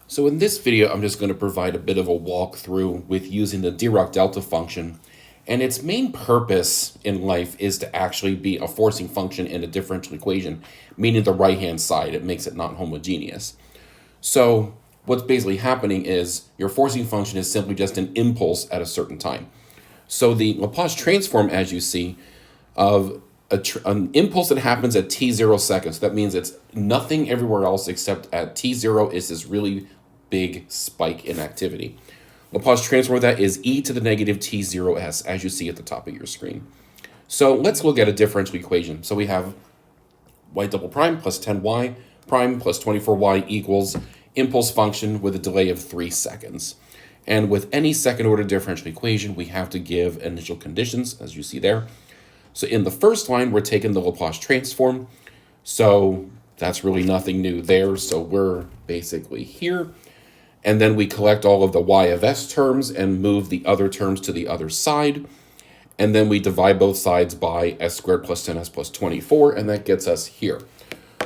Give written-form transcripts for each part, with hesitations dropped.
So in this video, I'm just going to provide a bit of a walkthrough with using the Dirac Delta function. And its main purpose in life is to actually be a forcing function in a differential equation, meaning the right-hand side. It makes it not homogeneous. So what's basically happening is your forcing function is simply just an impulse at a certain time. So the Laplace transform, as you see, of an impulse that happens at t0 seconds. That means it's nothing everywhere else except at t0 is this really big spike in activity. Laplace transform of that is e to the negative t0s, as you see at the top of your screen. So let's look at a differential equation. So we have y double prime plus 10y prime plus 24y equals impulse function with a delay of 3 seconds. And with any second order differential equation, we have to give initial conditions, as you see there. So in the first line, we're taking the Laplace transform. So that's really nothing new there. So we're basically here. And then we collect all of the y of s terms and move the other terms to the other side. And then we divide both sides by s squared plus 10s plus 24, and that gets us here.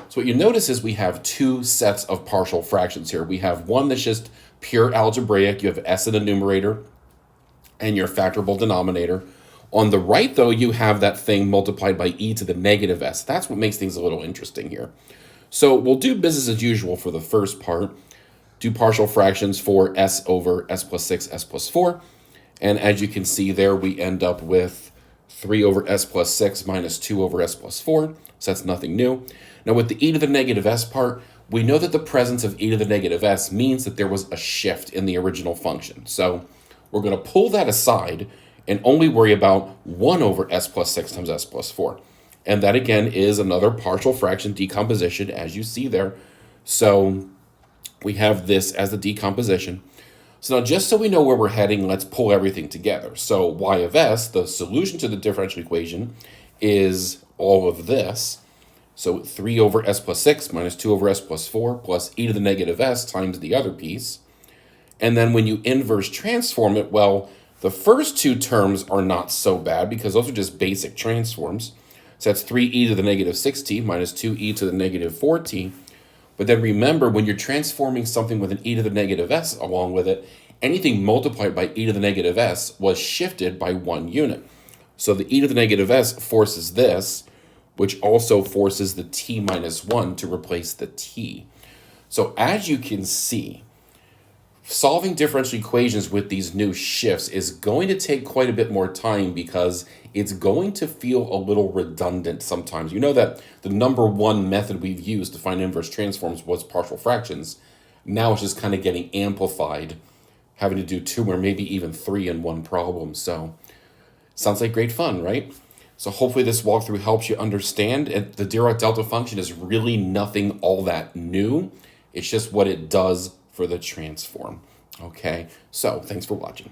So what you notice is we have two sets of partial fractions here. We have one that's just pure algebraic. You have s in the numerator and your factorable denominator. On the right, though, you have that thing multiplied by e to the negative s. That's what makes things a little interesting here. So we'll do business as usual for the first part. Do partial fractions for s over s plus 6, s plus 4. And as you can see there, we end up with 3 over s plus 6 minus 2 over s plus 4. So that's nothing new. Now with the e to the negative s part, we know that the presence of e to the negative s means that there was a shift in the original function. So we're going to pull that aside and only worry about 1 over s plus 6 times s plus 4. And that, again, is another partial fraction decomposition, as you see there. So we have this as the decomposition. So now, just so we know where we're heading, let's pull everything together. So y of s, the solution to the differential equation, is all of this. So 3 over s plus 6 minus 2 over s plus 4 plus e to the negative s times the other piece. And then when you inverse transform it, well, the first two terms are not so bad because those are just basic transforms. So that's 3e to the negative 6t minus 2e to the negative 4t. But then remember, when you're transforming something with an e to the negative s along with it, anything multiplied by e to the negative s was shifted by 1 unit. So the e to the negative s forces this, which also forces the t minus 1 to replace the t. So as you can see, solving differential equations with these new shifts is going to take quite a bit more time because it's going to feel a little redundant sometimes. You know that the number one method we've used to find inverse transforms was partial fractions. Now it's just kind of getting amplified, having to do 2 or maybe even 3 in one problem. So sounds like great fun, right? So hopefully this walkthrough helps you understand. And the Dirac Delta function is really nothing all that new. It's just what it does for the transform. Okay, so thanks for watching.